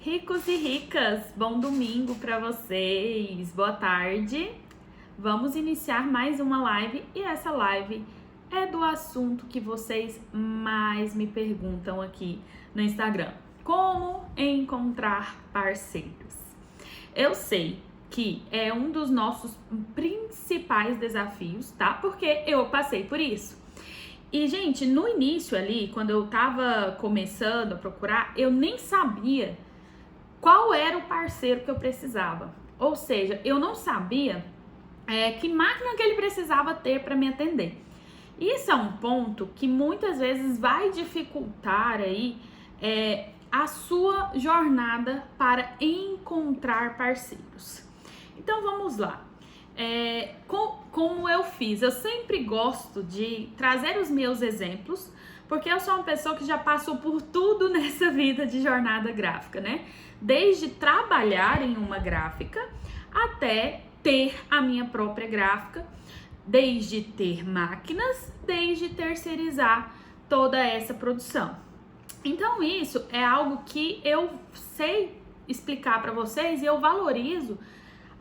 Ricos e ricas, bom domingo para vocês, boa tarde. Vamos iniciar mais uma live e essa live é do assunto que vocês mais me perguntam aqui no Instagram: como encontrar parceiros? Eu sei que é um dos nossos principais desafios, tá? Porque eu passei por isso. E, gente, no início ali, quando eu tava começando a procurar, eu nem sabia qual era o parceiro que eu precisava. Ou seja, eu não sabia que máquina que ele precisava ter para me atender. Isso é um ponto que muitas vezes vai dificultar aí a sua jornada para encontrar parceiros. Então vamos lá. Como eu fiz, eu sempre gosto de trazer os meus exemplos, porque eu sou uma pessoa que já passou por tudo nessa vida de jornada gráfica, né? Desde trabalhar em uma gráfica até ter a minha própria gráfica, desde ter máquinas, desde terceirizar toda essa produção. Então isso é algo que eu sei explicar para vocês e eu valorizo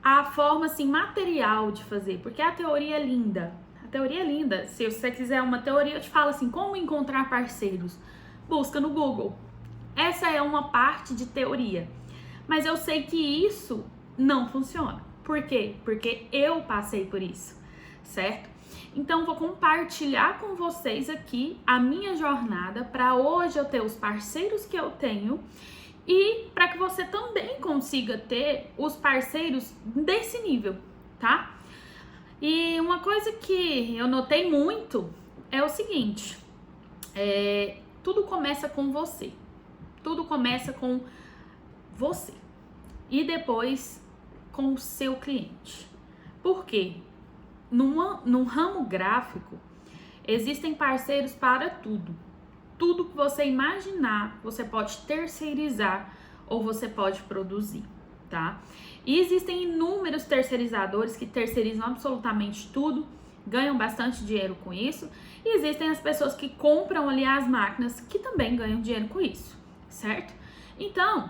a forma assim material de fazer, porque a teoria é linda. A teoria é linda. Se você quiser uma teoria, eu te falo assim: como encontrar parceiros? Busca no Google. Essa é uma parte de teoria. Mas eu sei que isso não funciona. Por quê? Porque eu passei por isso, certo? Então vou compartilhar com vocês aqui a minha jornada para hoje eu ter os parceiros que eu tenho e para que você também consiga ter os parceiros desse nível, tá? E uma coisa que eu notei muito é o seguinte: tudo começa com você. Tudo começa com você e depois com o seu cliente. Por quê? No ramo gráfico, existem parceiros para tudo. Tudo que você imaginar, você pode terceirizar ou você pode produzir, tá? E existem inúmeros terceirizadores que terceirizam absolutamente tudo, ganham bastante dinheiro com isso. E existem as pessoas que compram ali as máquinas que também ganham dinheiro com isso, certo? Então,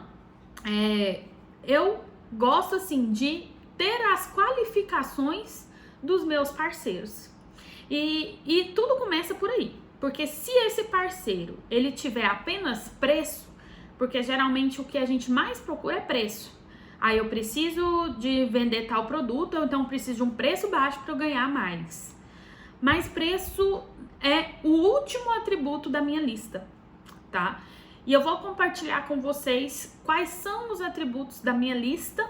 eu gosto assim de ter as qualificações dos meus parceiros. E tudo começa por aí. Porque se esse parceiro, ele tiver apenas preço, porque geralmente o que a gente mais procura é preço. Aí eu preciso de vender tal produto, ou então eu preciso de um preço baixo para eu ganhar mais. Mas preço é o último atributo da minha lista, tá? E eu vou compartilhar com vocês quais são os atributos da minha lista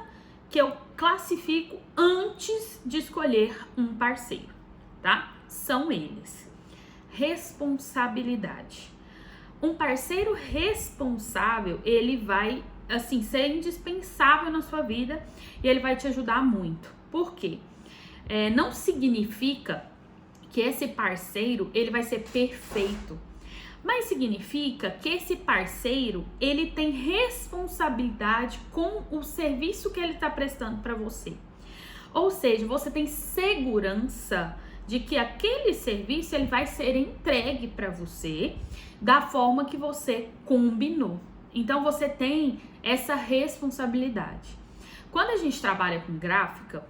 que eu classifico antes de escolher um parceiro, tá? São eles: responsabilidade. Um parceiro responsável, ele vai, assim, ser indispensável na sua vida e ele vai te ajudar muito. Por quê? Não significa que esse parceiro, ele vai ser perfeito, mas significa que esse parceiro, ele tem responsabilidade com o serviço que ele está prestando para você. Ou seja, você tem segurança de que aquele serviço ele vai ser entregue para você da forma que você combinou. Então você tem essa responsabilidade. Quando a gente trabalha com gráfica,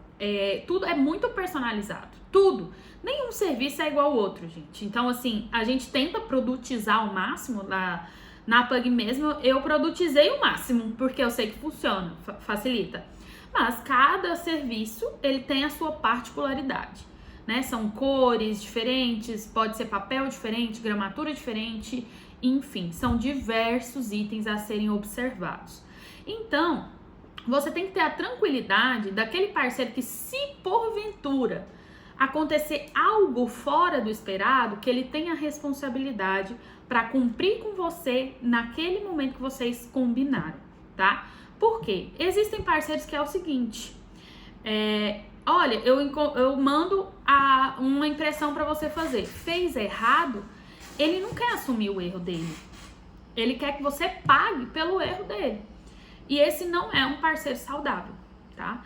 tudo é muito personalizado. Tudo. Nenhum serviço é igual ao outro, gente. Então, assim, a gente tenta produtizar ao máximo. Na Pug mesmo, eu produtizei o máximo, porque eu sei que funciona, facilita. Mas cada serviço, ele tem a sua particularidade, né? São cores diferentes, pode ser papel diferente, gramatura diferente, enfim, são diversos itens a serem observados. Então, você tem que ter a tranquilidade daquele parceiro que, se porventura acontecer algo fora do esperado, que ele tenha a responsabilidade para cumprir com você naquele momento que vocês combinaram, tá? Por quê? Existem parceiros que é o seguinte: olha, eu mando uma impressão para você fazer. Fez errado, ele não quer assumir o erro dele. Ele quer que você pague pelo erro dele. E esse não é um parceiro saudável, tá?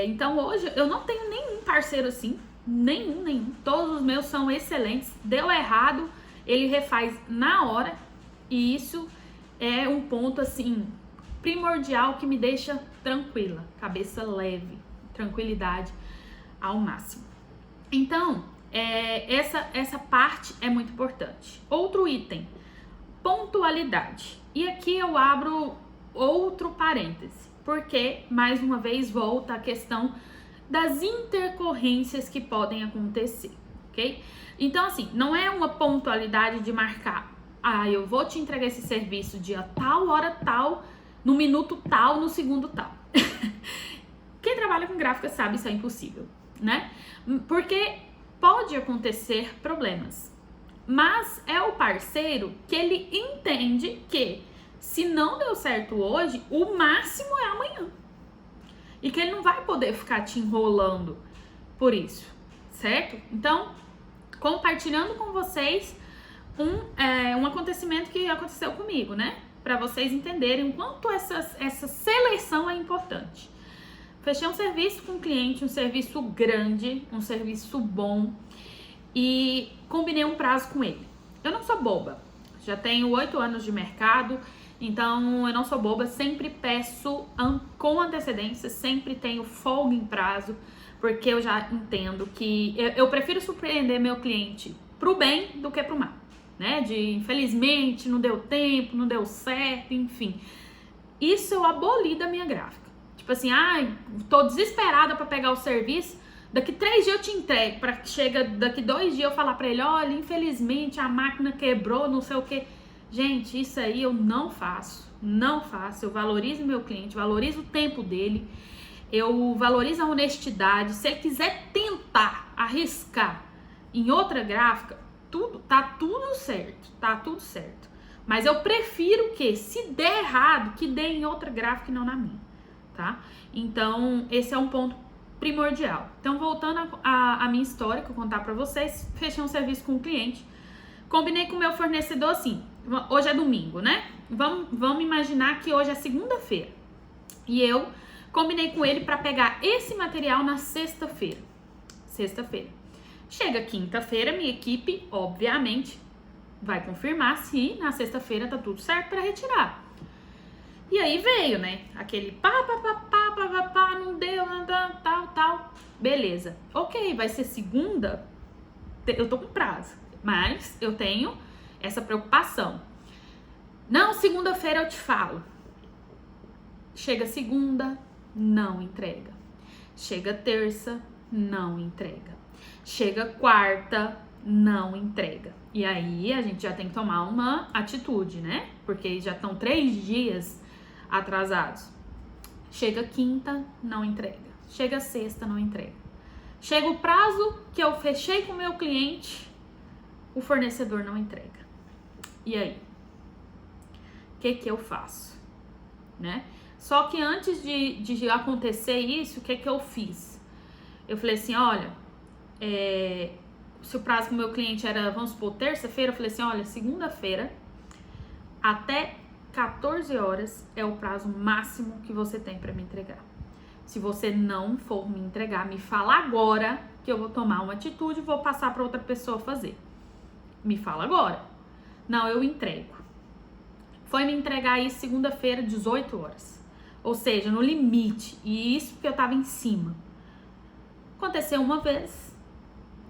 Então hoje eu não tenho nenhum parceiro assim. Nenhum. Todos os meus são excelentes. Deu errado, ele refaz na hora. E isso é um ponto assim primordial que me deixa tranquila, cabeça leve, tranquilidade ao máximo. Então, essa parte é muito importante. Outro item, pontualidade. E aqui eu abro outro parêntese, porque, mais uma vez, volta a questão das intercorrências que podem acontecer, ok? Então, assim, não é uma pontualidade de marcar, eu vou te entregar esse serviço dia tal, hora tal, no minuto tal, no segundo tal. Quem trabalha com gráfica sabe isso é impossível, né? Porque pode acontecer problemas, mas é o parceiro que ele entende que se não deu certo hoje, o máximo é amanhã. E que ele não vai poder ficar te enrolando por isso, certo? Então, compartilhando com vocês um acontecimento que aconteceu comigo, né? Para vocês entenderem o quanto essa seleção é importante. Fechei um serviço com um cliente, um serviço grande, um serviço bom, e combinei um prazo com ele. Eu não sou boba, já tenho 8 anos de mercado, então eu não sou boba, sempre peço com antecedência, sempre tenho folga em prazo, porque eu já entendo que eu prefiro surpreender meu cliente pro bem do que pro mal, né? De infelizmente não deu tempo, não deu certo, enfim. Isso eu aboli da minha gráfica. Tipo assim, tô desesperada pra pegar o serviço, daqui 3 dias eu te entrego, pra que chega daqui 2 dias eu falar pra ele, olha, infelizmente a máquina quebrou, não sei o que. Gente, isso aí eu não faço, eu valorizo meu cliente, valorizo o tempo dele, eu valorizo a honestidade. Se ele quiser tentar arriscar em outra gráfica, tá tudo certo, mas eu prefiro que, se der errado, que dê em outra gráfica e não na minha, tá? Então, esse é um ponto primordial. Então, voltando à minha história que eu vou contar pra vocês, fechei um serviço com um cliente, combinei com o meu fornecedor assim, hoje é domingo, né? Vamos imaginar que hoje é segunda-feira. E eu combinei com ele para pegar esse material na sexta-feira. Chega quinta-feira, minha equipe, obviamente, vai confirmar se na sexta-feira tá tudo certo para retirar. E aí veio, né? Aquele pá, não deu, tal. Beleza. Ok, vai ser segunda, eu tô com prazo, mas eu tenho essa preocupação. Não, segunda-feira eu te falo. Chega segunda, não entrega. Chega terça, não entrega. Chega quarta, não entrega. E aí a gente já tem que tomar uma atitude, né? Porque já estão 3 dias atrasados. Chega quinta, não entrega. Chega sexta, não entrega. Chega o prazo que eu fechei com o meu cliente, o fornecedor não entrega. E aí? O que eu faço? Né? Só que antes de acontecer isso, o que eu fiz? Eu falei assim, olha, se o prazo com o meu cliente era, vamos supor, terça-feira, eu falei assim, olha, segunda-feira até 14 horas é o prazo máximo que você tem para me entregar. Se você não for me entregar, me fala agora que eu vou tomar uma atitude e vou passar para outra pessoa fazer. Me fala agora. Não, eu entrego. Foi me entregar aí segunda-feira, 18 horas. Ou seja, no limite. E isso porque eu tava em cima. Aconteceu uma vez.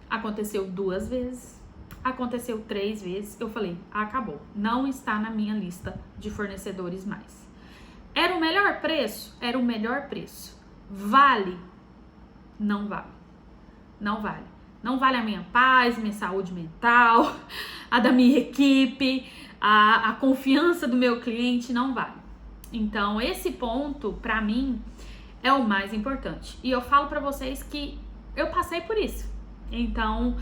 Aconteceu 2 vezes. Aconteceu 3 vezes. Eu falei, acabou. Não está na minha lista de fornecedores mais. Era o melhor preço? Era o melhor preço. Vale? Não vale. Não vale. Não vale a minha paz, minha saúde mental, a da minha equipe, a confiança do meu cliente, não vale. Então, esse ponto, pra mim, é o mais importante. E eu falo pra vocês que eu passei por isso. Então,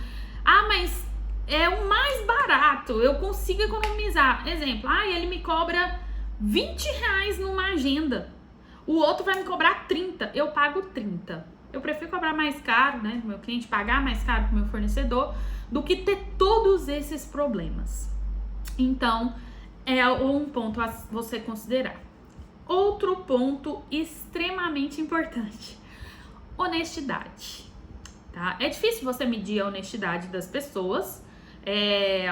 mas é o mais barato, eu consigo economizar. Exemplo, ele me cobra R$20 numa agenda. O outro vai me cobrar 30, eu pago 30. Eu prefiro cobrar mais caro, né, do meu cliente, pagar mais caro pro meu fornecedor, do que ter todos esses problemas. Então, é um ponto a você considerar. Outro ponto extremamente importante, honestidade, tá? É difícil você medir a honestidade das pessoas,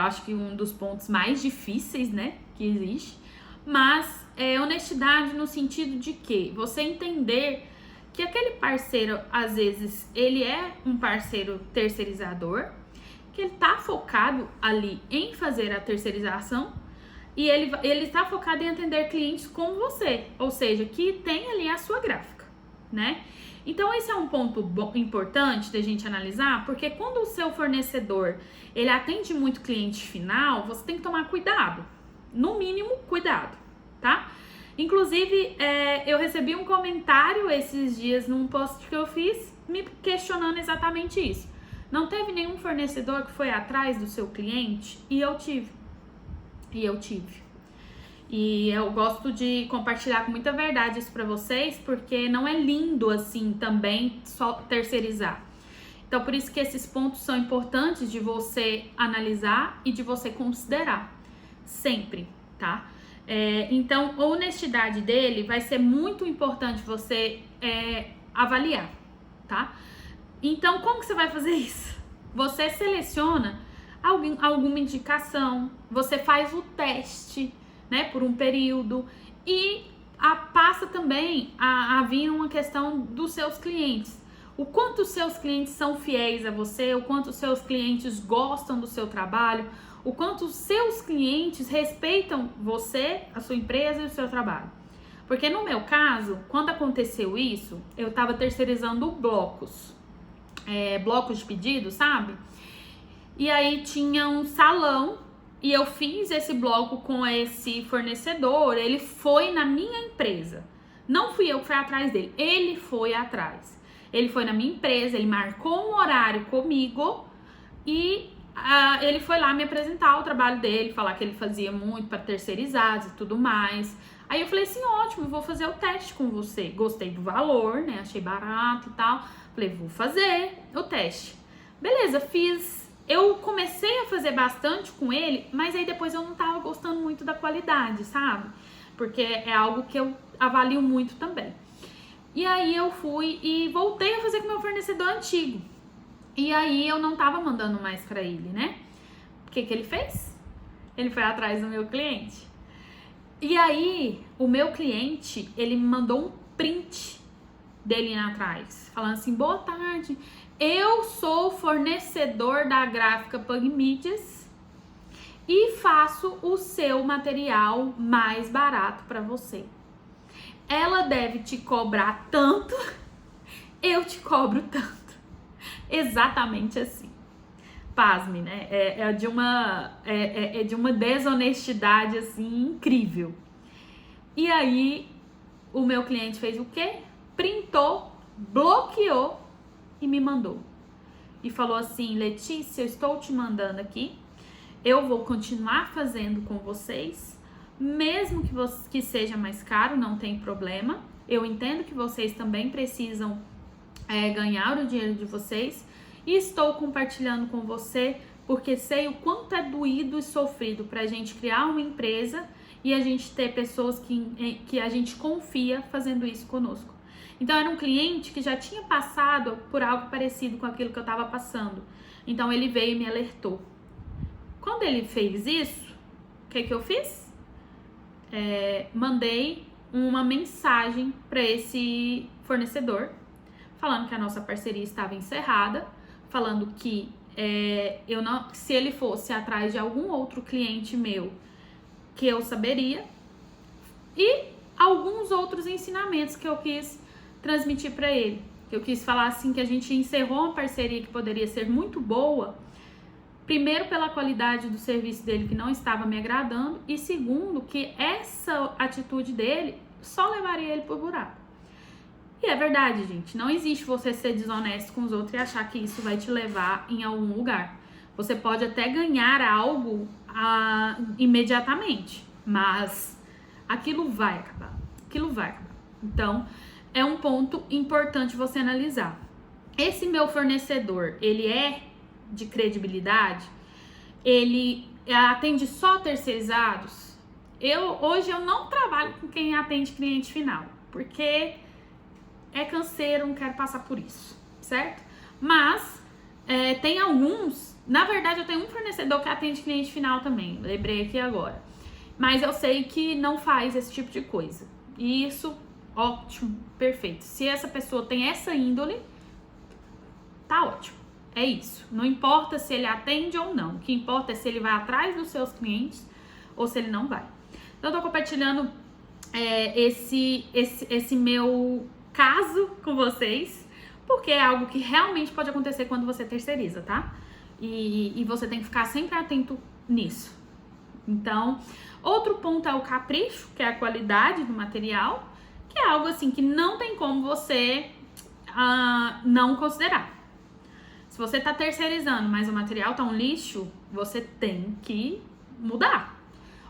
acho que um dos pontos mais difíceis, né, que existe, mas honestidade no sentido de que você entender que aquele parceiro, às vezes, ele é um parceiro terceirizador, que ele tá focado ali em fazer a terceirização e ele tá focado em atender clientes como você, ou seja, que tem ali a sua gráfica, né? Então esse é um ponto importante da gente analisar, porque quando o seu fornecedor, ele atende muito cliente final, você tem que tomar cuidado, no mínimo cuidado, tá? Inclusive, eu recebi um comentário esses dias num post que eu fiz, me questionando exatamente isso. Não teve nenhum fornecedor que foi atrás do seu cliente? E eu tive. E eu gosto de compartilhar com muita verdade isso pra vocês, porque não é lindo assim também só terceirizar. Então, por isso que esses pontos são importantes de você analisar e de você considerar. Sempre, tá? Então, a honestidade dele vai ser muito importante você avaliar, tá? Então, como que você vai fazer isso? Você seleciona alguma indicação, você faz o teste, né, por um período e passa também a vir uma questão dos seus clientes. O quanto os seus clientes são fiéis a você, o quanto os seus clientes gostam do seu trabalho, o quanto os seus clientes respeitam você, a sua empresa e o seu trabalho. Porque no meu caso, quando aconteceu isso, eu estava terceirizando blocos de pedido, sabe? E aí tinha um salão e eu fiz esse bloco com esse fornecedor, ele foi na minha empresa. Não fui eu que fui atrás dele, ele foi atrás. Ele foi na minha empresa, ele marcou um horário comigo e ele foi lá me apresentar o trabalho dele, falar que ele fazia muito para terceirizados e tudo mais. Aí eu falei assim, ótimo, vou fazer o teste com você. Gostei do valor, né? Achei barato e tal. Falei, vou fazer o teste. Beleza, fiz. Eu comecei a fazer bastante com ele, mas aí depois eu não tava gostando muito da qualidade, sabe? Porque é algo que eu avalio muito também. E aí eu fui e voltei a fazer com o meu fornecedor antigo. E aí eu não tava mandando mais pra ele, né? O que ele fez? Ele foi atrás do meu cliente. E aí o meu cliente, ele me mandou um print dele atrás, falando assim, boa tarde, eu sou fornecedor da gráfica Pugmídias e faço o seu material mais barato para você. Ela deve te cobrar tanto, eu te cobro tanto. Exatamente assim. Pasme, né? É de uma desonestidade assim incrível. E aí o meu cliente fez o quê? Printou, bloqueou e me mandou. E falou assim, Letícia, eu estou te mandando aqui, eu vou continuar fazendo com vocês, mesmo que seja mais caro, não tem problema. Eu entendo que vocês também precisam ganhar o dinheiro de vocês e estou compartilhando com você porque sei o quanto é doído e sofrido pra gente criar uma empresa e a gente ter pessoas que a gente confia fazendo isso conosco. Então era um cliente que já tinha passado por algo parecido com aquilo que eu estava passando. Então ele veio e me alertou. Quando ele fez isso, o que eu fiz? Mandei uma mensagem para esse fornecedor, falando que a nossa parceria estava encerrada, falando que se ele fosse atrás de algum outro cliente meu, que eu saberia, e alguns outros ensinamentos que eu quis transmitir para ele. Eu quis falar assim que a gente encerrou uma parceria que poderia ser muito boa, primeiro pela qualidade do serviço dele que não estava me agradando e segundo que essa atitude dele só levaria ele pro buraco. E é verdade, gente, não existe você ser desonesto com os outros e achar que isso vai te levar em algum lugar. Você pode até ganhar algo imediatamente, mas aquilo vai acabar. Então, é um ponto importante você analisar. Esse meu fornecedor, ele é de credibilidade? Ele atende só terceirizados? Hoje eu não trabalho com quem atende cliente final, porque é canseiro, não quero passar por isso, certo? Mas tem alguns, na verdade eu tenho um fornecedor que atende cliente final também, lembrei aqui agora. mas eu sei que não faz esse tipo de coisa. E isso, ótimo, perfeito. Se essa pessoa tem essa índole, tá ótimo. É isso. Não importa se ele atende ou não. O que importa é se ele vai atrás dos seus clientes ou se ele não vai. Então, eu tô compartilhando esse meu caso com vocês, porque é algo que realmente pode acontecer quando você terceiriza, tá? E você tem que ficar sempre atento nisso. Então, outro ponto é o capricho, que é a qualidade do material, que é algo assim que não tem como você não considerar. Se você tá terceirizando, mas o material tá um lixo, você tem que mudar.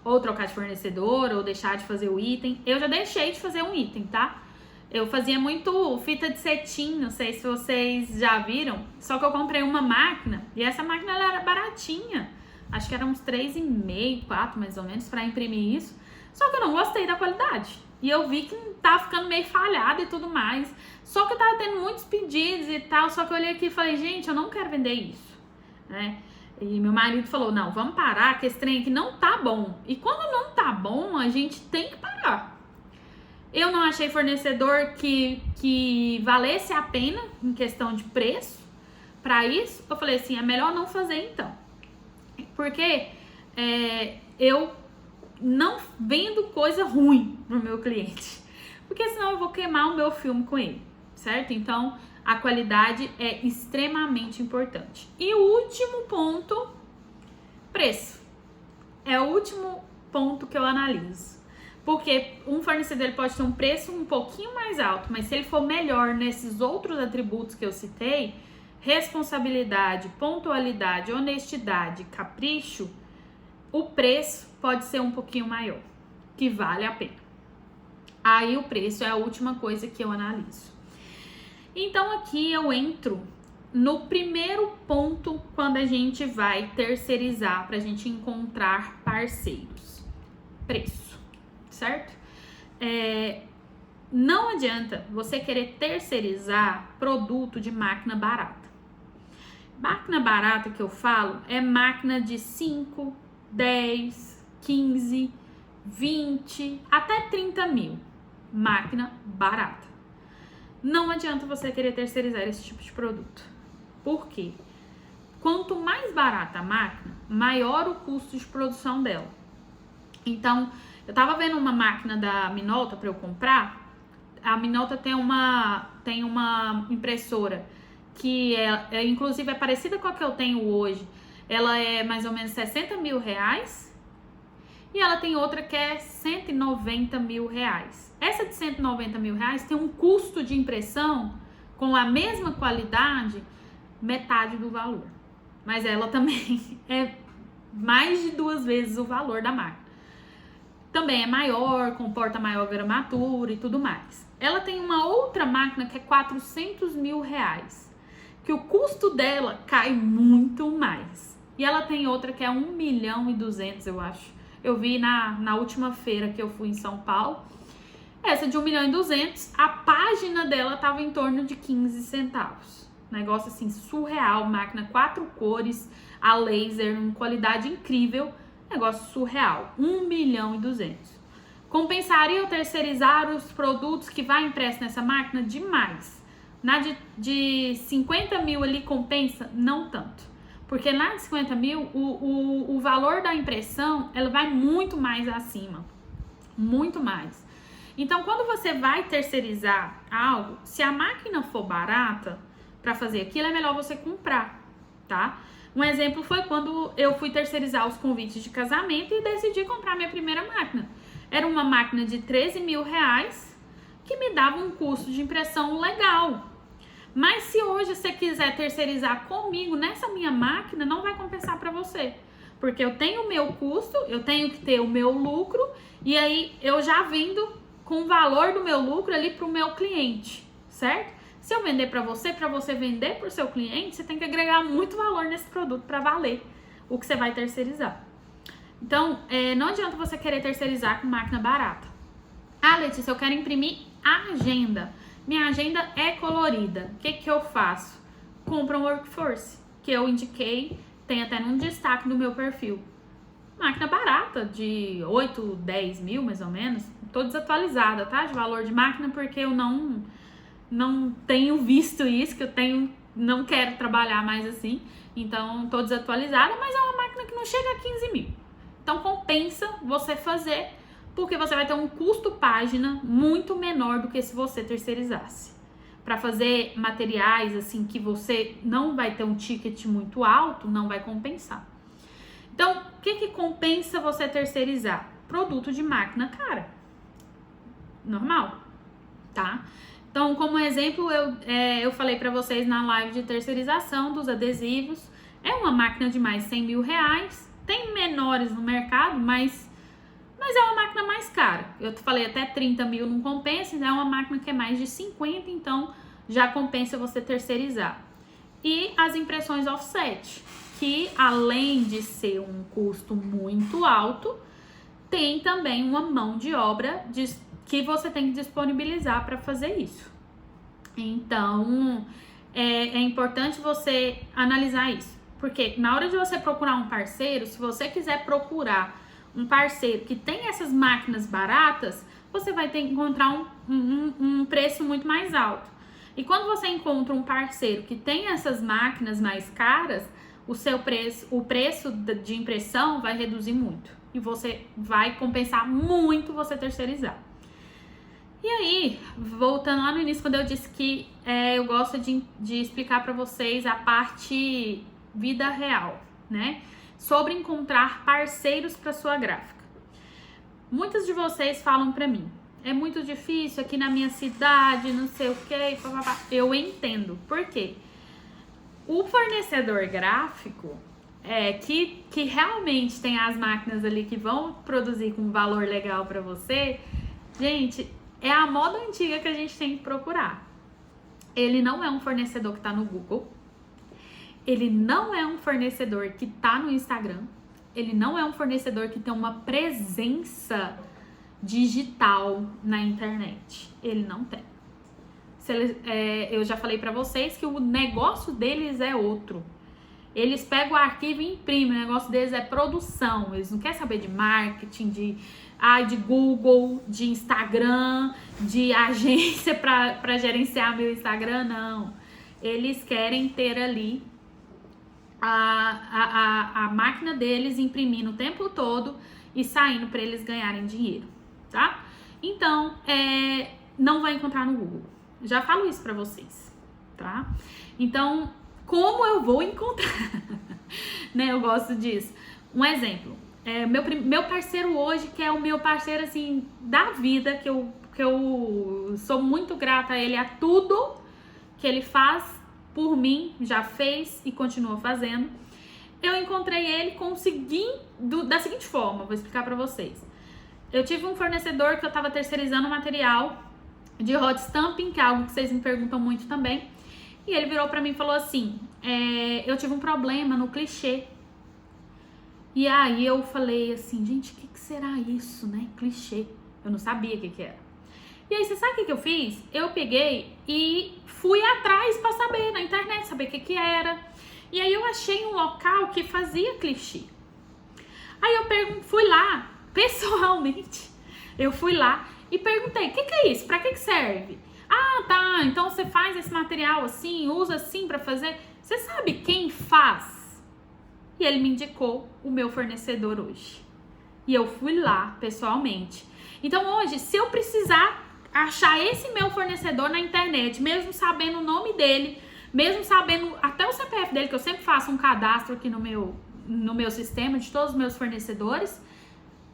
Ou trocar de fornecedor, ou deixar de fazer o item. Eu já deixei de fazer um item, tá? Eu fazia muito fita de cetim, não sei se vocês já viram. Só que eu comprei uma máquina, e essa máquina ela era baratinha. Acho que era uns 3,5, 4 mais ou menos, pra imprimir isso. Só que eu não gostei da qualidade. E eu vi que tava ficando meio falhado e tudo mais. Só que eu tava tendo muitos pedidos e tal. Só que eu olhei aqui e falei, gente, eu não quero vender isso, né? E meu marido falou, não, vamos parar, que esse trem aqui não tá bom. E quando não tá bom, a gente tem que parar. Eu não achei fornecedor que valesse a pena em questão de preço pra isso. Eu falei assim, é melhor não fazer então. Porque eu não vendo coisa ruim pro meu cliente. Porque senão eu vou queimar o meu filme com ele, certo? Então, a qualidade é extremamente importante. E o último ponto, preço. É o último ponto que eu analiso. Porque um fornecedor ele pode ter um preço um pouquinho mais alto, mas se ele for melhor nesses outros atributos que eu citei, responsabilidade, pontualidade, honestidade, capricho, o preço pode ser um pouquinho maior, que vale a pena. Aí o preço é a última coisa que eu analiso. Então aqui eu entro no primeiro ponto quando a gente vai terceirizar para a gente encontrar parceiros. Preço, certo? Não adianta você querer terceirizar produto de máquina barata. Máquina barata que eu falo é máquina de 5, 10, 15, 20, até 30 mil. Máquina barata. Não adianta você querer terceirizar esse tipo de produto. Por quê? Quanto mais barata a máquina, maior o custo de produção dela. Então, eu tava vendo uma máquina da Minolta para eu comprar. A Minolta tem uma impressora que inclusive é parecida com a que eu tenho hoje. Ela é mais ou menos 60 mil reais. E ela tem outra que é 190 mil reais. Essa de 190 mil reais tem um custo de impressão com a mesma qualidade, metade do valor. Mas ela também é mais de 2 vezes o valor da máquina. Também é maior, comporta maior gramatura e tudo mais. Ela tem uma outra máquina que é 400 mil reais, que o custo dela cai muito mais. E ela tem outra que é 1.200.000, eu acho. Eu vi na última feira que eu fui em São Paulo. Essa de 1.200.000, a página dela tava em torno de 15 centavos. Negócio assim, surreal. Máquina 4 cores, a laser, uma qualidade incrível. Negócio surreal. 1.200.000. Compensaria eu terceirizar os produtos que vai impresso nessa máquina? Demais. Na de 50 mil ali compensa? Não tanto. Porque na de 50 mil, o valor da impressão, ela vai muito mais acima. Muito mais. Então, quando você vai terceirizar algo, se a máquina for barata para fazer aquilo, é melhor você comprar, tá? Um exemplo foi quando eu fui terceirizar os convites de casamento e decidi comprar minha primeira máquina. Era uma máquina de 13 mil reais que me dava um custo de impressão legal. Mas se hoje você quiser terceirizar comigo nessa minha máquina, não vai compensar para você. Porque eu tenho o meu custo, eu tenho que ter o meu lucro, e aí eu já vendo com o valor do meu lucro ali para o meu cliente, certo? Se eu vender para você vender para o seu cliente, você tem que agregar muito valor nesse produto para valer o que você vai terceirizar. Então, não adianta você querer terceirizar com máquina barata. Ah, Letícia, eu quero imprimir a agenda. Minha agenda é colorida. O que eu faço? Compro um Workforce, que eu indiquei, tem até num destaque do meu perfil. Máquina barata, de 8, 10 mil mais ou menos. Tô desatualizada, tá? De valor de máquina, porque eu não tenho visto isso, que não quero trabalhar mais assim. Então, tô desatualizada, mas é uma máquina que não chega a 15 mil. Então, compensa você fazer, porque você vai ter um custo página muito menor do que se você terceirizasse. Para fazer materiais assim que você não vai ter um ticket muito alto, não vai compensar. Então, o que compensa você terceirizar? Produto de máquina cara. Normal, tá? Então, como exemplo, eu falei para vocês na live de terceirização dos adesivos. É uma máquina de mais 100 mil reais. Tem menores no mercado, mas é uma máquina mais cara. Eu falei até 30 mil não compensa, é uma máquina que é mais de 50, então já compensa você terceirizar. E as impressões offset, que além de ser um custo muito alto, tem também uma mão de obra que você tem que disponibilizar para fazer isso. Então, é importante você analisar isso. Porque na hora de você procurar um parceiro, se você quiser procurar um parceiro que tem essas máquinas baratas, você vai ter que encontrar um preço muito mais alto. E quando você encontra um parceiro que tem essas máquinas mais caras, o preço de impressão vai reduzir muito. E você vai compensar muito você terceirizar. E aí, voltando lá no início, quando eu disse que eu gosto de explicar para vocês a parte vida real, né? Sobre encontrar parceiros para sua gráfica. Muitas de vocês falam para mim, é muito difícil aqui na minha cidade, não sei o que, papapá. Eu entendo. Por quê? O fornecedor gráfico que realmente tem as máquinas ali que vão produzir com valor legal para você, gente, é a moda antiga que a gente tem que procurar. Ele não é um fornecedor que tá no Google. Ele não é um fornecedor que tá no Instagram. Ele não é um fornecedor que tem uma presença digital na internet. Ele não tem. Eu já falei pra vocês que o negócio deles é outro. Eles pegam o arquivo e imprimem. O negócio deles é produção. Eles não querem saber de marketing, de Google, de Instagram, de agência pra gerenciar meu Instagram, não. Eles querem ter ali a máquina deles imprimindo o tempo todo e saindo para eles ganharem dinheiro, tá? Então, não vai encontrar no Google. Já falo isso para vocês, tá? Então, como eu vou encontrar? Né? Eu gosto disso. Um exemplo. Meu parceiro hoje, que é o meu parceiro, assim, da vida, que eu sou muito grata a ele, a tudo que ele faz por mim, já fez e continua fazendo. Eu encontrei ele da seguinte forma, vou explicar pra vocês. Eu tive um fornecedor que eu tava terceirizando material de hot stamping, que é algo que vocês me perguntam muito também. E ele virou pra mim e falou assim, eu tive um problema no clichê. E aí eu falei assim, gente, o que será isso, né? Clichê. Eu não sabia o que era. E aí, você sabe o que eu fiz? Eu peguei e fui atrás pra saber na internet, saber o que era. E aí eu achei um local que fazia clichê. Aí eu fui lá, pessoalmente, eu fui lá e perguntei, o que é isso? Pra que serve? Ah, tá, então você faz esse material assim, usa assim pra fazer. Você sabe quem faz? E ele me indicou o meu fornecedor hoje. E eu fui lá, pessoalmente. Então hoje, se eu precisar achar esse meu fornecedor na internet, mesmo sabendo o nome dele, mesmo sabendo até o CPF dele, que eu sempre faço um cadastro aqui no meu sistema de todos os meus fornecedores,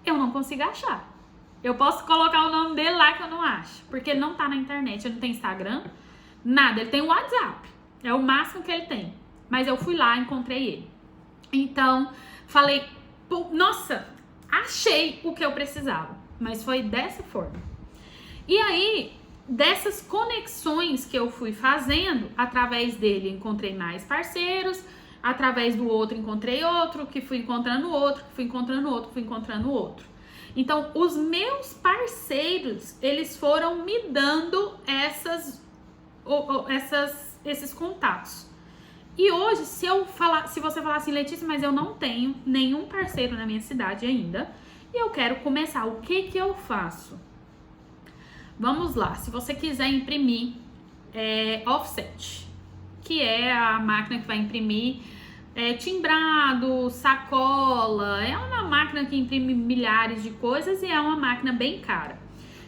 eu não consigo achar. Eu posso colocar o nome dele lá que eu não acho, porque ele não tá na internet, ele não tem Instagram, nada, ele tem o WhatsApp, é o máximo que ele tem. Mas eu fui lá, encontrei ele. Então, falei, nossa, achei o que eu precisava, mas foi dessa forma. E aí, dessas conexões que eu fui fazendo, através dele encontrei mais parceiros, através do outro encontrei outro, que fui encontrando outro, que fui encontrando outro, que fui encontrando outro. Então, os meus parceiros, eles foram me dando esses contatos. E hoje, se você falar assim, Letícia, mas eu não tenho nenhum parceiro na minha cidade ainda, e eu quero começar, o que eu faço? Vamos lá, se você quiser imprimir offset, que é a máquina que vai imprimir timbrado, sacola, é uma máquina que imprime milhares de coisas e é uma máquina bem cara.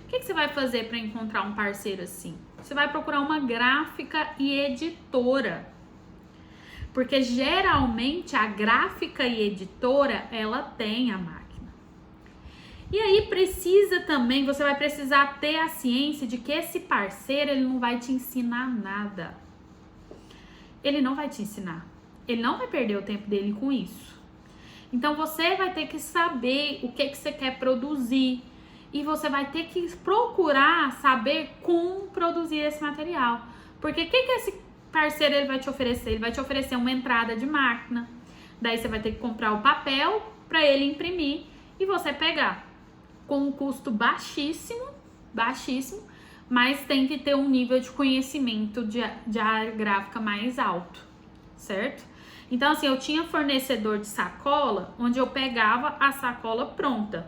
O que você vai fazer para encontrar um parceiro assim? Você vai procurar uma gráfica e editora, porque geralmente a gráfica e editora, ela tem a máquina. E aí você vai precisar ter a ciência de que esse parceiro, ele não vai te ensinar nada. Ele não vai te ensinar. Ele não vai perder o tempo dele com isso. Então você vai ter que saber o que você quer produzir. E você vai ter que procurar saber como produzir esse material. Porque o que esse parceiro ele vai te oferecer? Ele vai te oferecer uma entrada de máquina. Daí você vai ter que comprar o papel para ele imprimir e você pegar. Com um custo baixíssimo, mas tem que ter um nível de conhecimento de área gráfica mais alto, certo? Então, assim, eu tinha fornecedor de sacola, onde eu pegava a sacola pronta.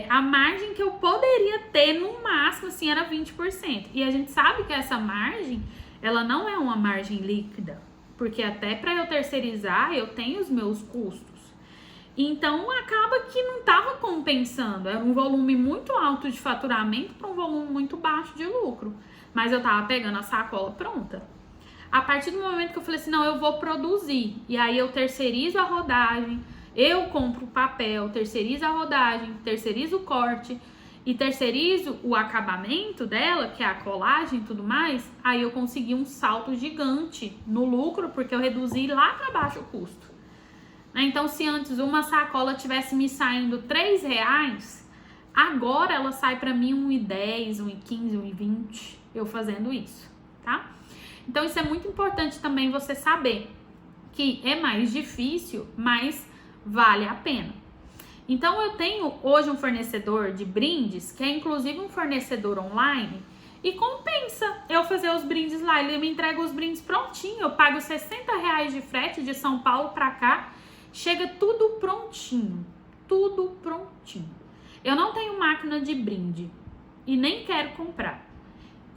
A margem que eu poderia ter no máximo, assim, era 20%. E a gente sabe que essa margem, ela não é uma margem líquida, porque até para eu terceirizar, eu tenho os meus custos. Então, acaba que não estava compensando. Era um volume muito alto de faturamento para um volume muito baixo de lucro. Mas eu estava pegando a sacola pronta. A partir do momento que eu falei assim, não, eu vou produzir. E aí eu terceirizo a rodagem, eu compro o papel, terceirizo a rodagem, terceirizo o corte e terceirizo o acabamento dela, que é a colagem e tudo mais. Aí eu consegui um salto gigante no lucro, porque eu reduzi lá para baixo o custo. Então, se antes uma sacola tivesse me saindo R$3, agora ela sai para mim R$1,10, R$1,15, R$1,20, eu fazendo isso, tá? Então, isso é muito importante também você saber que é mais difícil, mas vale a pena. Então, eu tenho hoje um fornecedor de brindes, que é inclusive um fornecedor online, e compensa eu fazer os brindes lá. Ele me entrega os brindes prontinho, eu pago R$60 de frete de São Paulo para cá. Chega tudo prontinho, tudo prontinho. Eu não tenho máquina de brinde e nem quero comprar.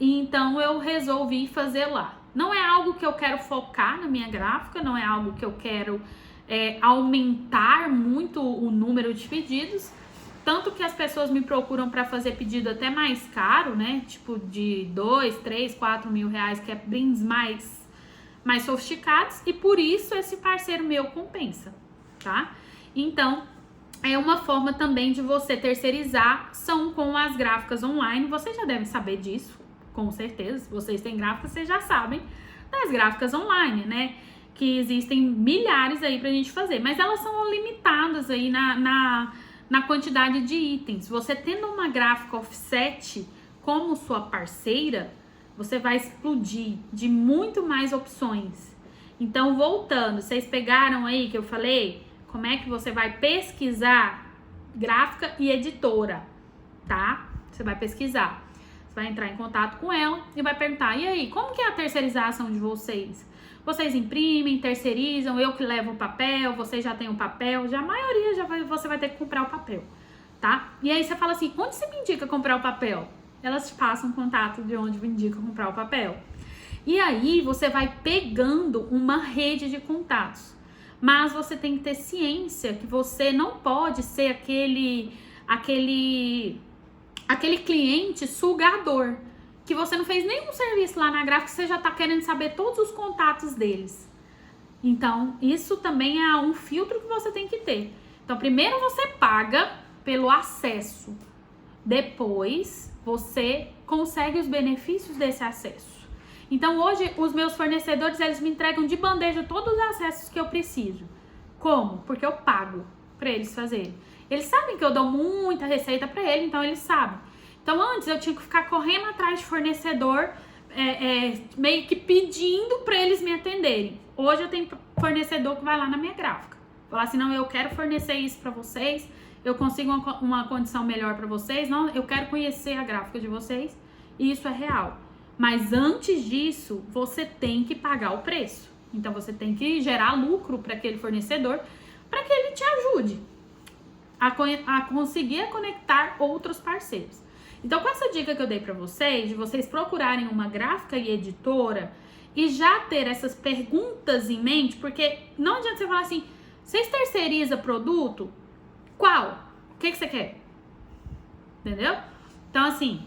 Então eu resolvi fazer lá. Não é algo que eu quero focar na minha gráfica, não é algo que eu quero aumentar muito o número de pedidos. Tanto que as pessoas me procuram para fazer pedido até mais caro, né? Tipo de 2, 3, 4 mil reais, que é brindes mais sofisticados. E por isso esse parceiro meu compensa, tá? Então, é uma forma também de você terceirizar, são com as gráficas online. Vocês já devem saber disso, com certeza. Se vocês têm gráficas, vocês já sabem das gráficas online, né? Que existem milhares aí pra gente fazer. Mas elas são limitadas aí na quantidade de itens. Você tendo uma gráfica offset como sua parceira, você vai explodir de muito mais opções. Então, voltando, vocês pegaram aí que eu falei como é que você vai pesquisar gráfica e editora, tá? Você vai pesquisar. Você vai entrar em contato com ela e vai perguntar, e aí, como que é a terceirização de vocês? Vocês imprimem, terceirizam, eu que levo o papel, vocês já têm o papel, já a maioria você vai ter que comprar o papel, tá? E aí você fala assim, onde você me indica comprar o papel? Elas te passam contato de onde me indica comprar o papel. E aí você vai pegando uma rede de contatos. Mas você tem que ter ciência que você não pode ser aquele cliente sugador, que você não fez nenhum serviço lá na gráfica, você já tá querendo saber todos os contatos deles. Então, isso também é um filtro que você tem que ter. Então, primeiro você paga pelo acesso. Depois, você consegue os benefícios desse acesso. Então, hoje, os meus fornecedores, eles me entregam de bandeja todos os acessos que eu preciso. Como? Porque eu pago para eles fazerem. Eles sabem que eu dou muita receita para eles, então eles sabem. Então, antes eu tinha que ficar correndo atrás de fornecedor, meio que pedindo para eles me atenderem. Hoje eu tenho fornecedor que vai lá na minha gráfica. Falar assim, não, eu quero fornecer isso para vocês, eu consigo uma condição melhor para vocês, não, eu quero conhecer a gráfica de vocês, e isso é real. Mas antes disso, você tem que pagar o preço. Então você tem que gerar lucro para aquele fornecedor, para que ele te ajude a conseguir conectar outros parceiros. Então, com essa dica que eu dei para vocês, de vocês procurarem uma gráfica e editora e já ter essas perguntas em mente, porque não adianta você falar assim, vocês terceirizam produto? Qual? O que você quer? Entendeu? Então, assim,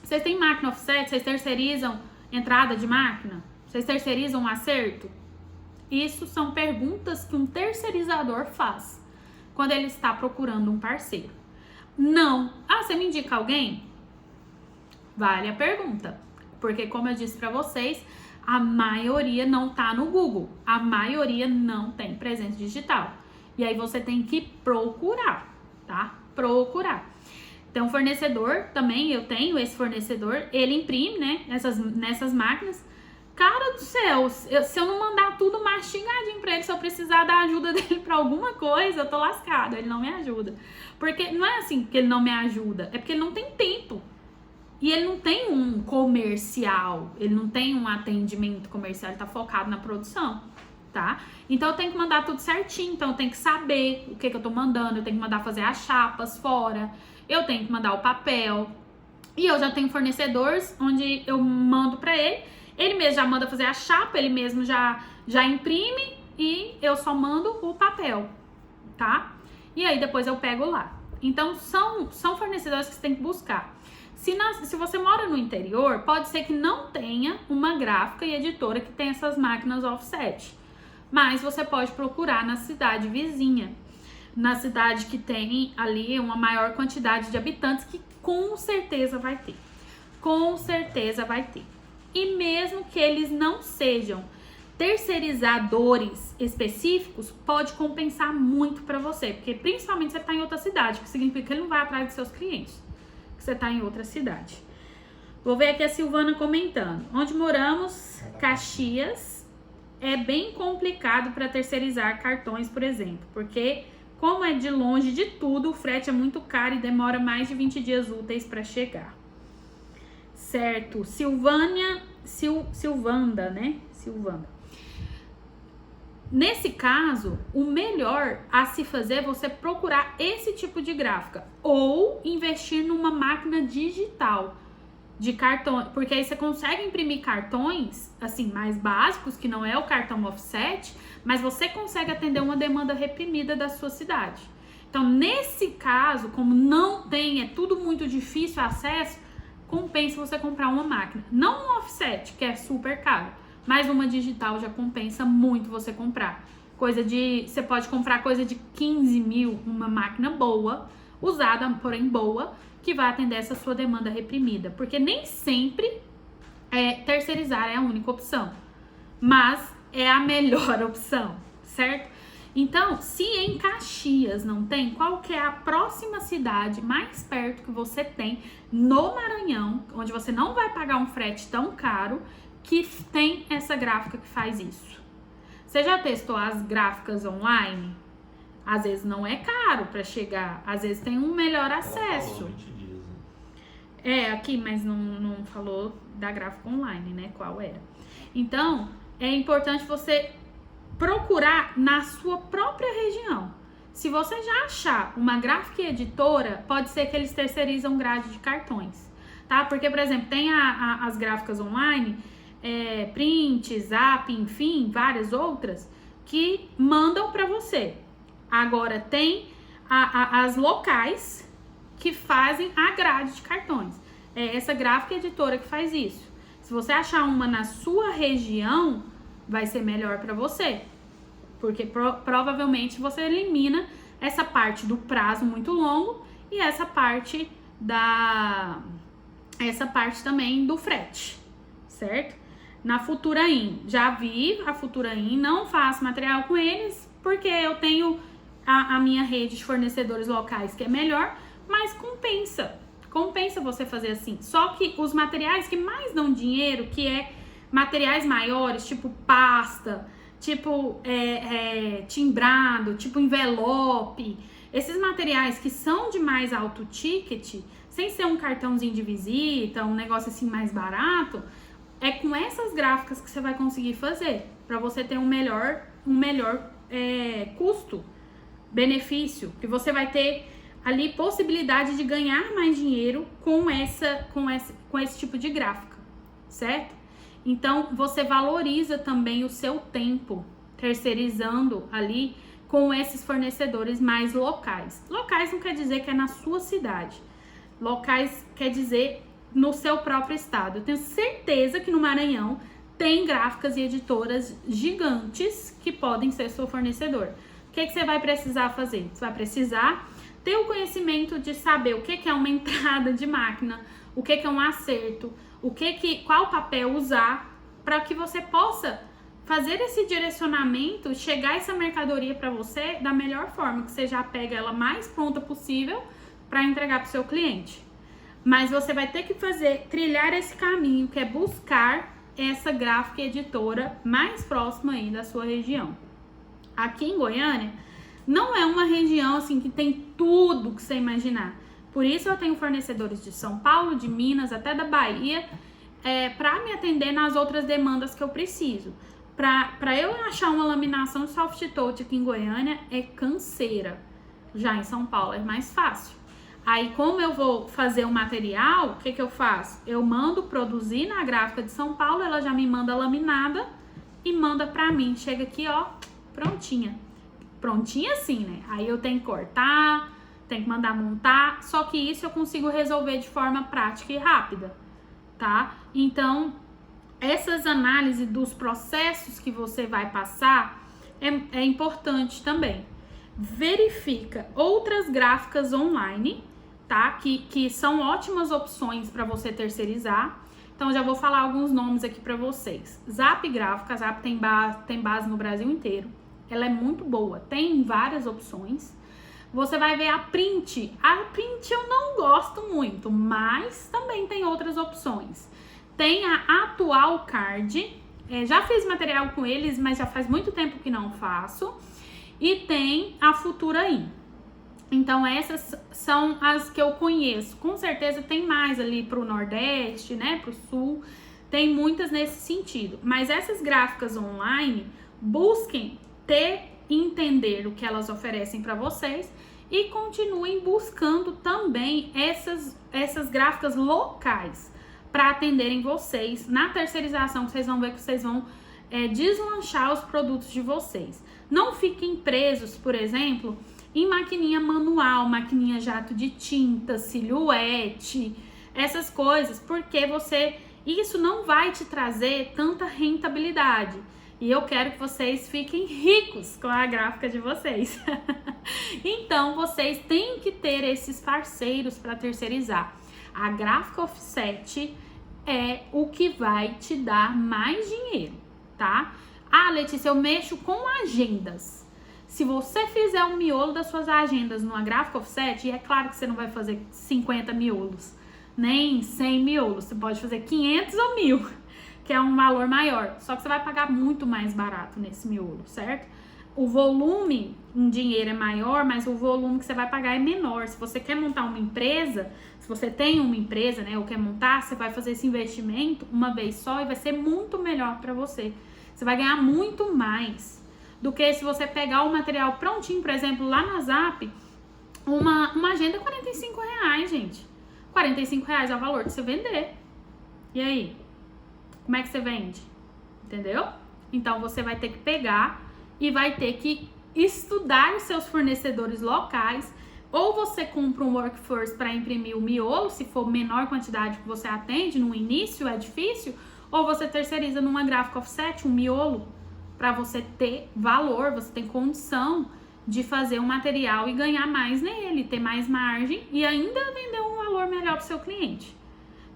vocês têm máquina offset, vocês terceirizam entrada de máquina? Vocês terceirizam um acerto? Isso são perguntas que um terceirizador faz quando ele está procurando um parceiro. Não. Ah, você me indica alguém? Vale a pergunta. Porque, como eu disse para vocês, a maioria não tá no Google. A maioria não tem presença digital. E aí você tem que procurar, tá? Procurar. Então, fornecedor também, eu tenho esse fornecedor, ele imprime, né, nessas máquinas. Cara do céu, se eu não mandar tudo mastigadinho pra ele, se eu precisar da ajuda dele pra alguma coisa, eu tô lascada, ele não me ajuda. Porque não é assim que ele não me ajuda, é porque ele não tem tempo. E ele não tem um comercial, ele não tem um atendimento comercial, ele tá focado na produção, tá? Então eu tenho que mandar tudo certinho, então eu tenho que saber o que eu tô mandando, eu tenho que mandar fazer as chapas fora, eu tenho que mandar o papel. E eu já tenho fornecedores onde eu mando pra ele mesmo já manda fazer a chapa, ele mesmo já imprime e eu só mando o papel, tá? E aí depois eu pego lá. Então são fornecedores que você tem que buscar. Se você mora no interior, pode ser que não tenha uma gráfica e editora que tenha essas máquinas offset. Mas você pode procurar na cidade vizinha, na cidade que tem ali uma maior quantidade de habitantes, que com certeza vai ter. Com certeza vai ter. E mesmo que eles não sejam terceirizadores específicos, pode compensar muito para você, porque principalmente você está em outra cidade, que significa que ele não vai atrás dos seus clientes, que você está em outra cidade. Vou ver aqui a Silvana comentando. Onde moramos, Caxias, é bem complicado para terceirizar cartões, por exemplo, porque como é de longe de tudo, o frete é muito caro e demora mais de 20 dias úteis para chegar. Certo, Silvanda, né? Silvanda. Nesse caso, o melhor a se fazer é você procurar esse tipo de gráfica ou investir numa máquina digital de cartão, porque aí você consegue imprimir cartões assim mais básicos, que não é o cartão offset, mas você consegue atender uma demanda reprimida da sua cidade. Então, nesse caso, como não tem, é tudo muito difícil acesso, compensa você comprar uma máquina. Não um offset, que é super caro, mas uma digital já compensa muito você comprar. Você pode comprar coisa de 15 mil, uma máquina boa, usada, porém boa, que vai atender essa sua demanda reprimida. Porque nem sempre terceirizar é a única opção, mas é a melhor opção, certo? Então, se em Caxias não tem, qual que é a próxima cidade mais perto que você tem no Maranhão, onde você não vai pagar um frete tão caro, que tem essa gráfica que faz isso? Você já testou as gráficas online? Às vezes não é caro para chegar, às vezes tem um melhor acesso. Aqui, mas não falou da gráfica online, né? Qual era? Então, é importante você procurar na sua própria região. Se você já achar uma gráfica e editora, pode ser que eles terceirizam grade de cartões, tá? Porque, por exemplo, tem as gráficas online, Print, Zap, enfim, várias outras, que mandam para você. Agora, tem as locais que fazem a grade de cartões. É essa gráfica e editora que faz isso. Se você achar uma na sua região, vai ser melhor para você, porque provavelmente você elimina essa parte do prazo muito longo e essa parte também do frete, certo? Na Futurain, já vi a Futurain, não faço material com eles, porque eu tenho a minha rede de fornecedores locais que é melhor, mas compensa você fazer assim. Só que os materiais que mais dão dinheiro, que é materiais maiores, tipo pasta, tipo timbrado, tipo envelope, esses materiais que são de mais alto ticket, sem ser um cartãozinho de visita, um negócio assim mais barato, é com essas gráficas que você vai conseguir fazer, para você ter um melhor custo-benefício, que você vai ter ali possibilidade de ganhar mais dinheiro com esse tipo de gráfica, certo? Então, você valoriza também o seu tempo, terceirizando ali com esses fornecedores mais locais. Locais não quer dizer que é na sua cidade. Locais quer dizer no seu próprio estado. Eu tenho certeza que no Maranhão tem gráficas e editoras gigantes que podem ser seu fornecedor. O que você vai precisar fazer? Você vai precisar ter o conhecimento de saber o que é uma entrada de máquina, o que é um acerto, qual papel usar, para que você possa fazer esse direcionamento, chegar essa mercadoria para você da melhor forma, que você já pega ela mais pronta possível para entregar para o seu cliente. Mas você vai ter que trilhar esse caminho, que é buscar essa gráfica editora mais próxima aí da sua região. Aqui em Goiânia, não é uma região assim que tem tudo que você imaginar. Por isso eu tenho fornecedores de São Paulo, de Minas, até da Bahia, para me atender nas outras demandas que eu preciso. Para eu achar uma laminação soft touch aqui em Goiânia é canseira. Já em São Paulo é mais fácil. Aí, como eu vou fazer o material, o que eu faço? Eu mando produzir na gráfica de São Paulo, ela já me manda laminada e manda pra mim. Chega aqui, ó, prontinha. Prontinha assim, né? Aí eu tenho que cortar, tenho que mandar montar, só que isso eu consigo resolver de forma prática e rápida, tá? Então, essas análises dos processos que você vai passar é importante também. Verifica outras gráficas online, tá? Que são ótimas opções para você terceirizar. Então, já vou falar alguns nomes aqui para vocês. Zap Gráfica, a Zap tem base no Brasil inteiro. Ela é muito boa, tem várias opções. Você vai ver a Print. A Print eu não gosto muito, mas também tem outras opções. Tem a Atual Card. Já fiz material com eles, mas já faz muito tempo que não faço. E tem a Futurain. Então, essas são as que eu conheço. Com certeza tem mais ali para o Nordeste, né? Para o Sul. Tem muitas nesse sentido. Mas essas gráficas online, busquem entender o que elas oferecem para vocês e continuem buscando também essas gráficas locais para atenderem vocês. Na terceirização, vocês vão ver que vocês vão deslanchar os produtos de vocês. Não fiquem presos, por exemplo, em maquininha manual, maquininha jato de tinta, silhuete, essas coisas, porque isso não vai te trazer tanta rentabilidade. E eu quero que vocês fiquem ricos com a gráfica de vocês. Então, vocês têm que ter esses parceiros para terceirizar. A gráfica offset é o que vai te dar mais dinheiro, tá? Ah, Letícia, eu mexo com agendas. Se você fizer um miolo das suas agendas numa gráfica offset, é claro que você não vai fazer 50 miolos, nem 100 miolos. Você pode fazer 500 ou 1000, que é um valor maior. Só que você vai pagar muito mais barato nesse miolo, certo? O volume em dinheiro é maior, mas o volume que você vai pagar é menor. Se você quer montar uma empresa, se você tem uma empresa, né, ou quer montar, você vai fazer esse investimento uma vez só e vai ser muito melhor para você. Você vai ganhar muito mais do que se você pegar o material prontinho, por exemplo, lá na Zap, uma agenda é R$45, gente. R$45 é o valor de você vender. E aí? Como é que você vende? Entendeu? Então, você vai ter que pegar e vai ter que estudar os seus fornecedores locais. Ou você compra um workforce para imprimir o miolo, se for menor quantidade que você atende, no início é difícil, ou você terceiriza numa gráfica offset, um miolo, para você ter valor, você tem condição de fazer um material e ganhar mais nele, ter mais margem e ainda vender um valor melhor para o seu cliente.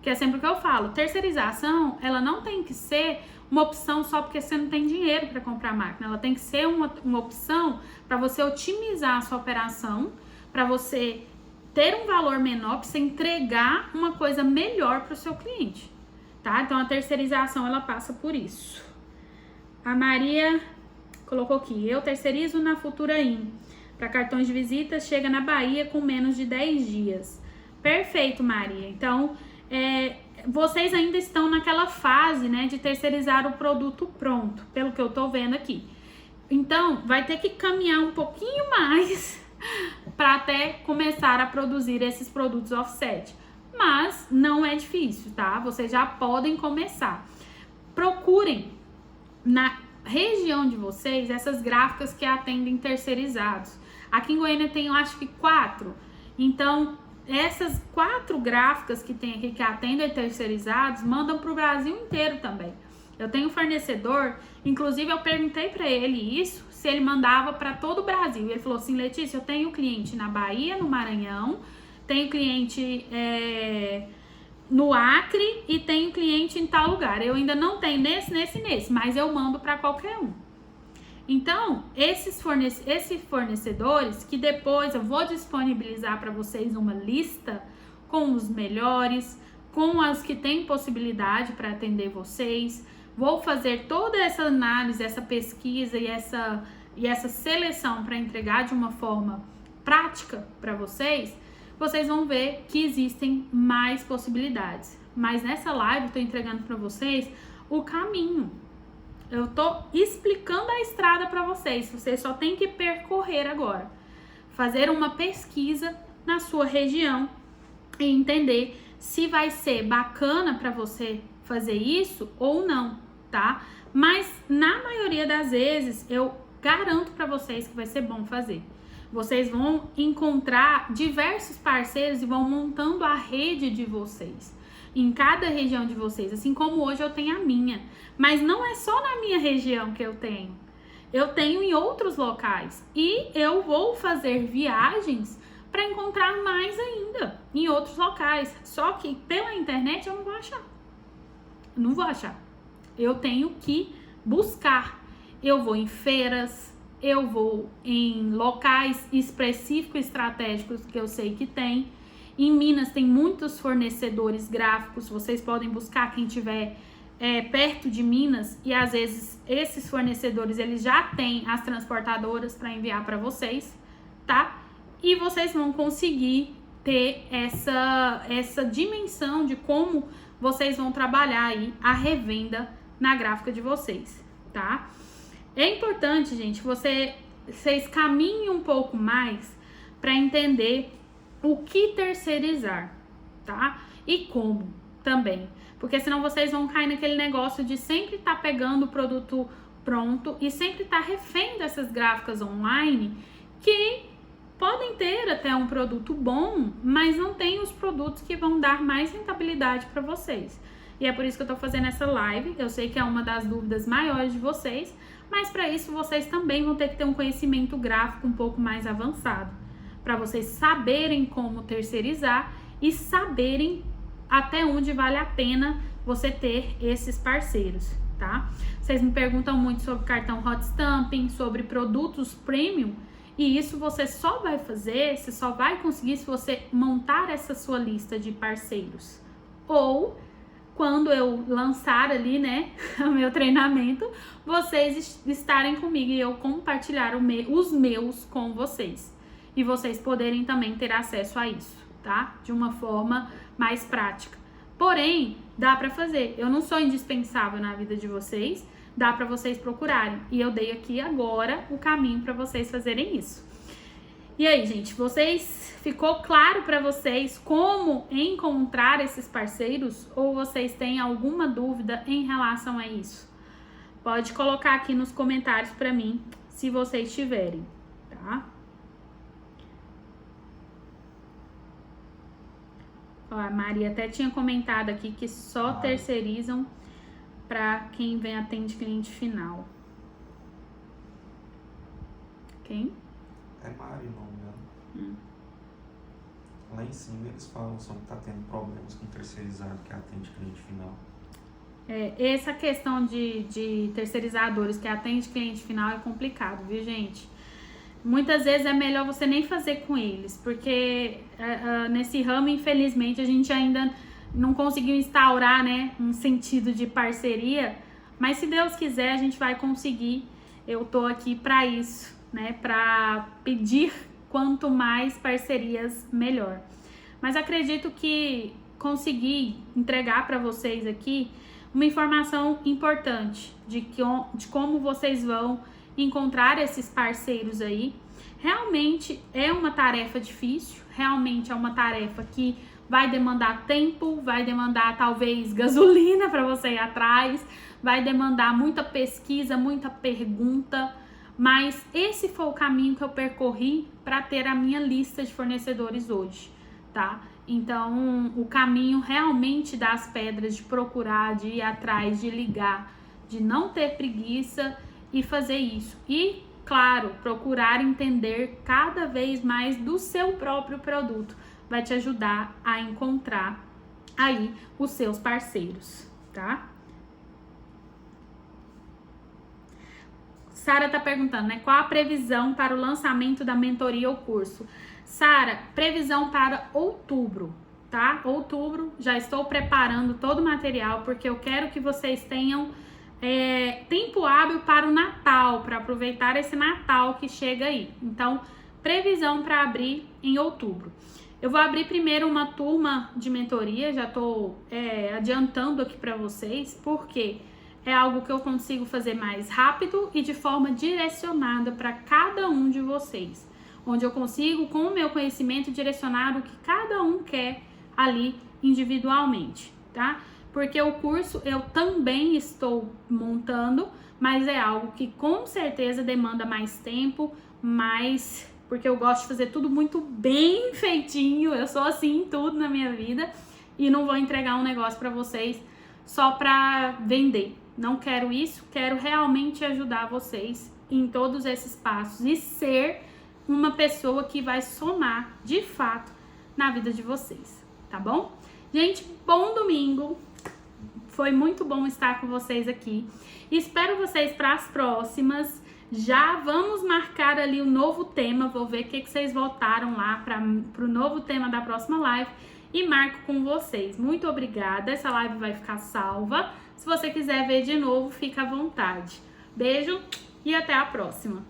Que é sempre o que eu falo, terceirização, ela não tem que ser uma opção só porque você não tem dinheiro para comprar máquina, ela tem que ser uma opção para você otimizar a sua operação, para você ter um valor menor, para você entregar uma coisa melhor para o seu cliente, tá? Então, a terceirização, ela passa por isso. A Maria colocou aqui, eu terceirizo na Futurain. Para cartões de visita, chega na Bahia com menos de 10 dias. Perfeito, Maria. Então, vocês ainda estão naquela fase, né, de terceirizar o produto pronto, pelo que eu tô vendo aqui. Então, vai ter que caminhar um pouquinho mais para até começar a produzir esses produtos offset. Mas não é difícil, tá? Vocês já podem começar. Procurem na região de vocês essas gráficas que atendem terceirizados. Aqui em Goiânia tem, eu acho que 4. Então, essas 4 gráficas que tem aqui que atendem terceirizados mandam para o Brasil inteiro também. Eu tenho um fornecedor, inclusive eu perguntei para ele isso, se ele mandava para todo o Brasil. Ele falou assim: Letícia, eu tenho cliente na Bahia, no Maranhão, tenho cliente no Acre e tenho cliente em tal lugar. Eu ainda não tenho nesse, mas eu mando para qualquer um. Então, esses fornecedores, que depois eu vou disponibilizar para vocês uma lista com os melhores, com as que têm possibilidade para atender vocês. Vou fazer toda essa análise, essa pesquisa e essa seleção para entregar de uma forma prática para vocês. Vocês vão ver que existem mais possibilidades. Mas nessa live eu tô entregando para vocês o caminho. Eu tô explicando a estrada para vocês. Vocês só tem que percorrer agora. Fazer uma pesquisa na sua região e entender se vai ser bacana para você fazer isso ou não, tá? Mas na maioria das vezes eu garanto para vocês que vai ser bom fazer. Vocês vão encontrar diversos parceiros e vão montando a rede de vocês em cada região de vocês, assim como hoje eu tenho a minha. Mas não é só na minha região que eu tenho em outros locais. E eu vou fazer viagens para encontrar mais ainda em outros locais. Só que pela internet eu não vou achar. Não vou achar. Eu tenho que buscar. Eu vou em feiras, eu vou em locais específicos, estratégicos que eu sei que tem. Em Minas tem muitos fornecedores gráficos, vocês podem buscar quem tiver perto de Minas, e às vezes esses fornecedores eles já têm as transportadoras para enviar para vocês, tá? E vocês vão conseguir ter essa dimensão de como vocês vão trabalhar aí a revenda na gráfica de vocês, tá? É importante, gente, vocês caminhem um pouco mais para entender o que terceirizar, tá? E como também. Porque senão vocês vão cair naquele negócio de sempre estar pegando o produto pronto e sempre estar refém dessas gráficas online que podem ter até um produto bom, mas não tem os produtos que vão dar mais rentabilidade para vocês. E é por isso que eu tô fazendo essa live. Eu sei que é uma das dúvidas maiores de vocês, mas para isso vocês também vão ter que ter um conhecimento gráfico um pouco mais avançado, para vocês saberem como terceirizar e saberem até onde vale a pena você ter esses parceiros, tá? Vocês me perguntam muito sobre cartão Hot Stamping, sobre produtos premium, e isso você só vai fazer, você só vai conseguir se você montar essa sua lista de parceiros. Ou quando eu lançar ali, né, o meu treinamento, vocês estarem comigo e eu compartilhar os meus com vocês. E vocês poderem também ter acesso a isso, tá? De uma forma mais prática. Porém, dá pra fazer. Eu não sou indispensável na vida de vocês, dá pra vocês procurarem. E eu dei aqui agora o caminho pra vocês fazerem isso. E aí, gente, ficou claro pra vocês como encontrar esses parceiros? Ou vocês têm alguma dúvida em relação a isso? Pode colocar aqui nos comentários pra mim, se vocês tiverem, tá? Ó, a Maria até tinha comentado aqui que só terceirizam para quem vem atende cliente final. Quem? É Mari o nome dela. Lá em cima eles falam só que tá tendo problemas com terceirizado que atende cliente final. Essa questão de terceirizadores que atende cliente final é complicado, viu, gente? Muitas vezes é melhor você nem fazer com eles, porque nesse ramo, infelizmente, a gente ainda não conseguiu instaurar, né, um sentido de parceria, mas se Deus quiser, a gente vai conseguir. Eu tô aqui para isso, né, para pedir quanto mais parcerias, melhor. Mas acredito que conseguir entregar para vocês aqui uma informação importante de como vocês vão encontrar esses parceiros aí. Realmente é uma tarefa difícil, realmente é uma tarefa que vai demandar tempo, vai demandar talvez gasolina para você ir atrás, vai demandar muita pesquisa, muita pergunta, mas esse foi o caminho que eu percorri para ter a minha lista de fornecedores hoje, tá? Então, o caminho realmente das pedras, de procurar, de ir atrás, de ligar, de não ter preguiça e fazer isso. E, claro, procurar entender cada vez mais do seu próprio produto. Vai te ajudar a encontrar aí os seus parceiros, tá? Sara tá perguntando, né? Qual a previsão para o lançamento da mentoria ou curso? Sara, previsão para outubro, tá? Outubro, já estou preparando todo o material, porque eu quero que vocês tenham tempo hábil para o Natal, para aproveitar esse Natal que chega aí. Então, previsão para abrir em outubro. Eu vou abrir primeiro uma turma de mentoria, já estou adiantando aqui para vocês, porque é algo que eu consigo fazer mais rápido e de forma direcionada para cada um de vocês. Onde eu consigo, com o meu conhecimento, direcionar o que cada um quer ali individualmente, tá? Porque o curso eu também estou montando, mas é algo que com certeza demanda mais tempo, porque eu gosto de fazer tudo muito bem feitinho, eu sou assim em tudo na minha vida e não vou entregar um negócio para vocês só para vender. Não quero isso, quero realmente ajudar vocês em todos esses passos e ser uma pessoa que vai somar de fato na vida de vocês, tá bom? Gente, bom domingo, foi muito bom estar com vocês aqui, espero vocês para as próximas. Já vamos marcar ali o novo tema, vou ver o que vocês votaram lá para o novo tema da próxima live e marco com vocês. Muito obrigada, essa live vai ficar salva, se você quiser ver de novo, fica à vontade. Beijo e até a próxima.